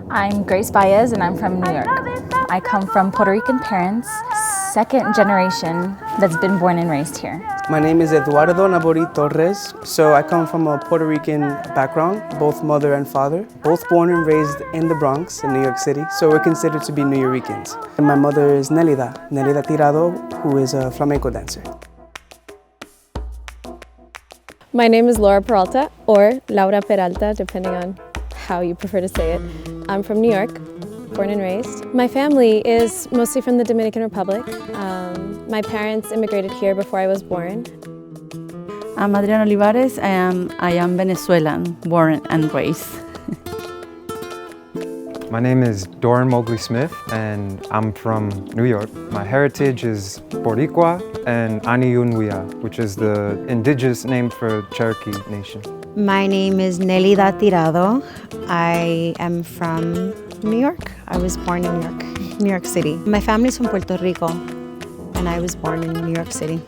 I'm Grace Baez and I'm from New York. I come from Puerto Rican parents, second generation that's been born and raised here. My name is Eduardo Torres, so I come from a Puerto Rican background, both mother and father, both born and raised in the Bronx in New York City, so we're considered to be New Yorkers. And my mother is Nelida Tirado, who is a flamenco dancer. My name is Laura Peralta, or Laura Peralta, depending on how you prefer to say it. I'm from New York, born and raised. My family is mostly from the Dominican Republic. My parents immigrated here before I was born. I'm Adriana Olivares. I am Venezuelan, born and raised. My name is Dorren Smith, and I'm from New York. My heritage is Boricua and Aniunwia, which is the indigenous name for Cherokee Nation. My name is Nelida Tirado. I am from New York. I was born in New York City. My family's from Puerto Rico, and I was born in New York City.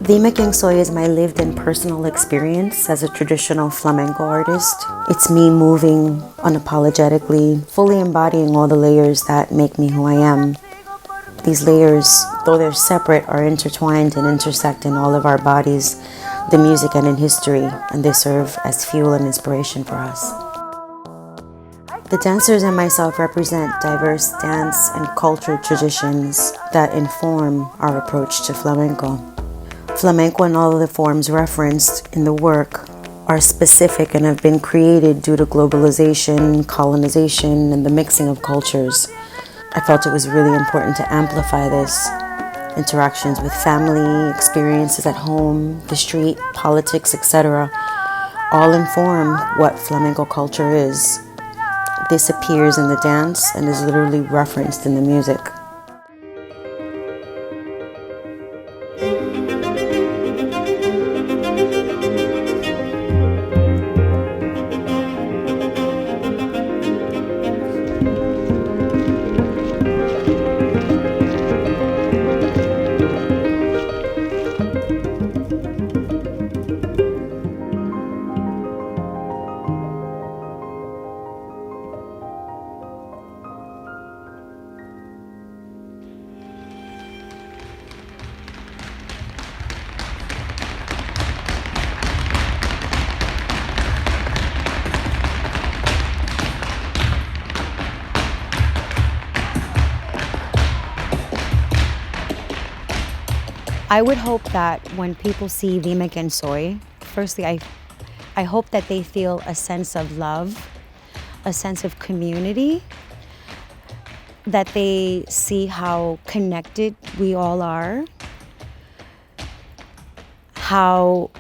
Dime Quien Soy is my lived and personal experience as a traditional flamenco artist. It's me moving unapologetically, fully embodying all the layers that make me who I am. These layers, though they're separate, are intertwined and intersect in all of our bodies, the music and in history, and they serve as fuel and inspiration for us. The dancers and myself represent diverse dance and cultural traditions that inform our approach to flamenco. Flamenco and all of the forms referenced in the work are specific and have been created due to globalization, colonization, and the mixing of cultures. I felt it was really important to amplify this. Interactions with family, experiences at home, the street, politics, etc. all inform what flamenco culture is. This appears in the dance and is literally referenced in the music. I would hope that when people see Dime Quien Soy, firstly, I hope that they feel a sense of love, a sense of community, that they see how connected we all are, how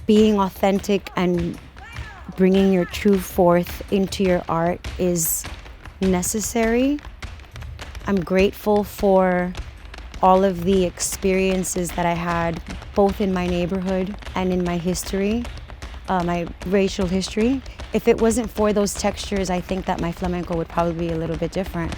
being authentic and bringing your true forth into your art is necessary. I'm grateful for all of the experiences that I had, both in my neighborhood and in my history, my racial history. If it wasn't for those textures, I think that my flamenco would probably be a little bit different.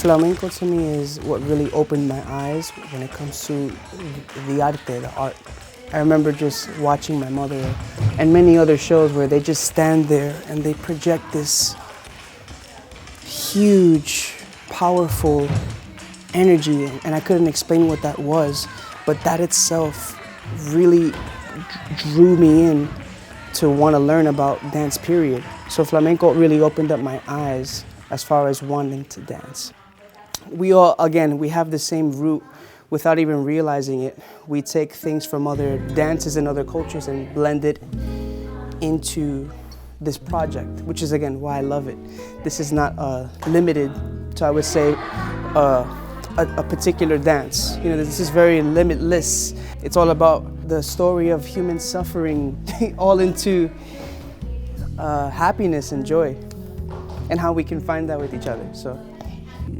Flamenco to me is what really opened my eyes when it comes to the arte, the art. I remember just watching my mother and many other shows where they just stand there and they project this huge, powerful energy, and I couldn't explain what that was, but that itself really drew me in to want to learn about dance, period. So flamenco really opened up my eyes as far as wanting to dance. We all, again, we have the same root without even realizing it. We take things from other dances and other cultures and blend it into this project, which is, again, why I love it. This is not limited to, I would say, a particular dance. You know, this is very limitless. It's all about the story of human suffering all into happiness and joy, and how we can find that with each other. So,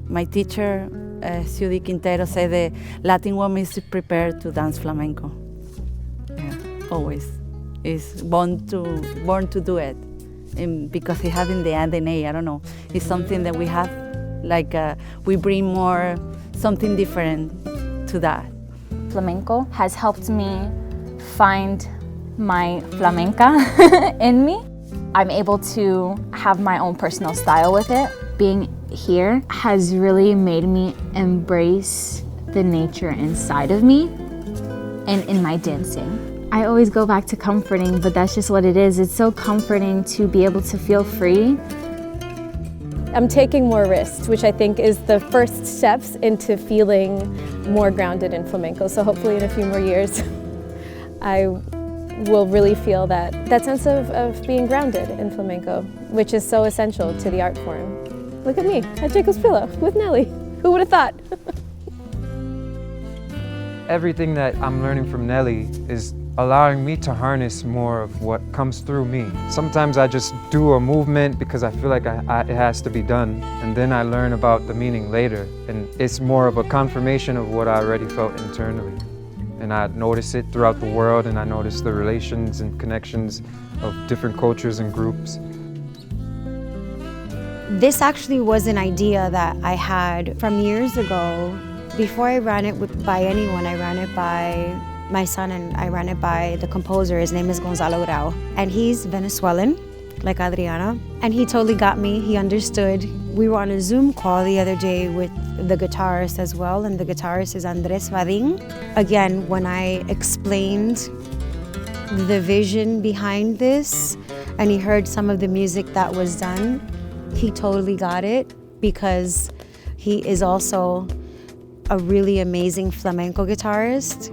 my teacher, Judy Quintero, said the Latin woman is prepared to dance flamenco. Yeah, always. Is born to do it, and because it has in the DNA. I don't know. It's something that we have, like we bring more something different to that. Flamenco has helped me find my flamenca in me. I'm able to have my own personal style with it. Being here has really made me embrace the nature inside of me and in my dancing. I always go back to comforting, but that's just what it is. It's so comforting to be able to feel free. I'm taking more risks, which I think is the first steps into feeling more grounded in flamenco. So hopefully in a few more years, I will really feel that sense of being grounded in flamenco, which is so essential to the art form. Look at me, at Jacob's Pillow with Nelly. Who would have thought? Everything that I'm learning from Nelly is allowing me to harness more of what comes through me. Sometimes I just do a movement because I feel like it has to be done, and then I learn about the meaning later, and it's more of a confirmation of what I already felt internally. And I notice it throughout the world, and I notice the relations and connections of different cultures and groups. This actually was an idea that I had from years ago. Before I ran it by anyone, I ran it by my son, and I ran it by the composer. His name is Gonzalo Grau, and he's Venezuelan, like Adriana, and he totally got me. He understood. We were on a Zoom call the other day with the guitarist as well, and the guitarist is Andres Vadim. Again, when I explained the vision behind this, and he heard some of the music that was done, he totally got it, because he is also a really amazing flamenco guitarist,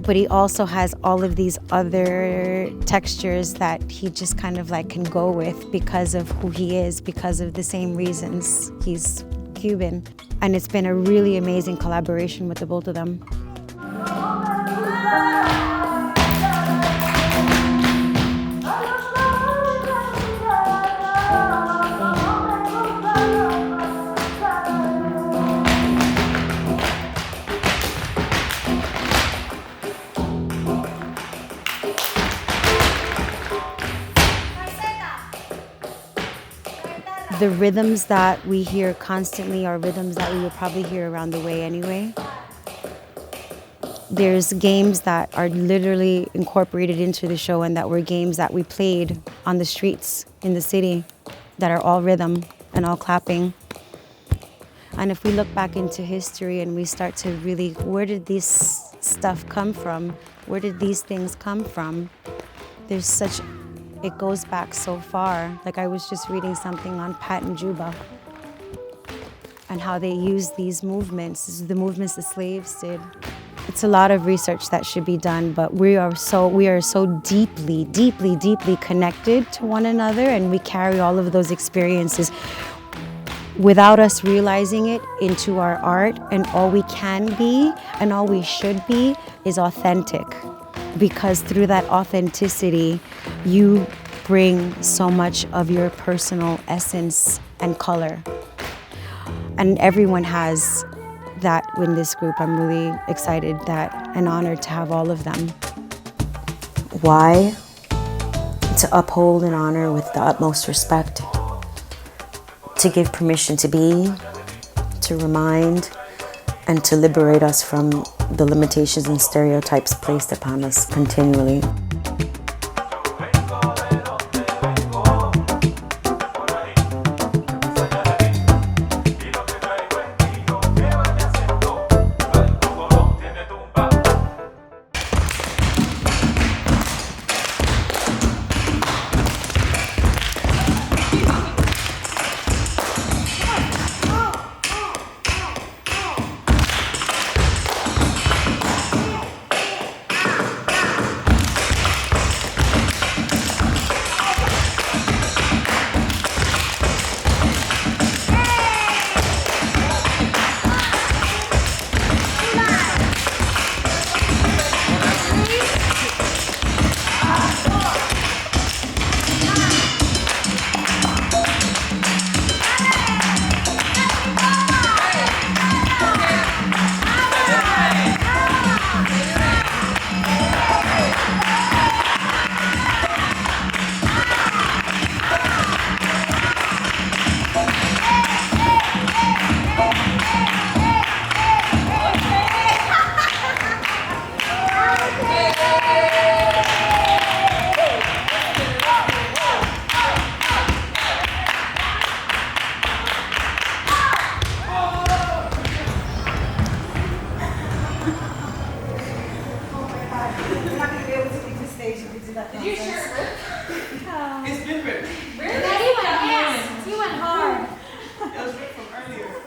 but he also has all of these other textures that he just kind of like can go with because of who he is, because of the same reasons. He's Cuban. And it's been a really amazing collaboration with the both of them. The rhythms that we hear constantly are rhythms that we would probably hear around the way anyway. There's games that are literally incorporated into the show, and that were games that we played on the streets in the city that are all rhythm and all clapping. And if we look back into history and we start to really, where did this stuff come from? Where did these things come from? There's such, it goes back so far. Like I was just reading something on Pat and Juba and how they used these movements, the movements the slaves did. It's a lot of research that should be done, but we are so deeply, deeply, deeply connected to one another, and we carry all of those experiences without us realizing it into our art, and all we can be and all we should be is authentic. Because through that authenticity, you bring so much of your personal essence and color. And everyone has that in this group. I'm really excited and honored to have all of them. Why? To uphold and honor with the utmost respect. To give permission to be, to remind, and to liberate us from the limitations and stereotypes placed upon us continually. We're not going to be able to leave the stage if we do that. Did your shirt rip? It's been ripped. Really? He went hard. It was ripped from earlier.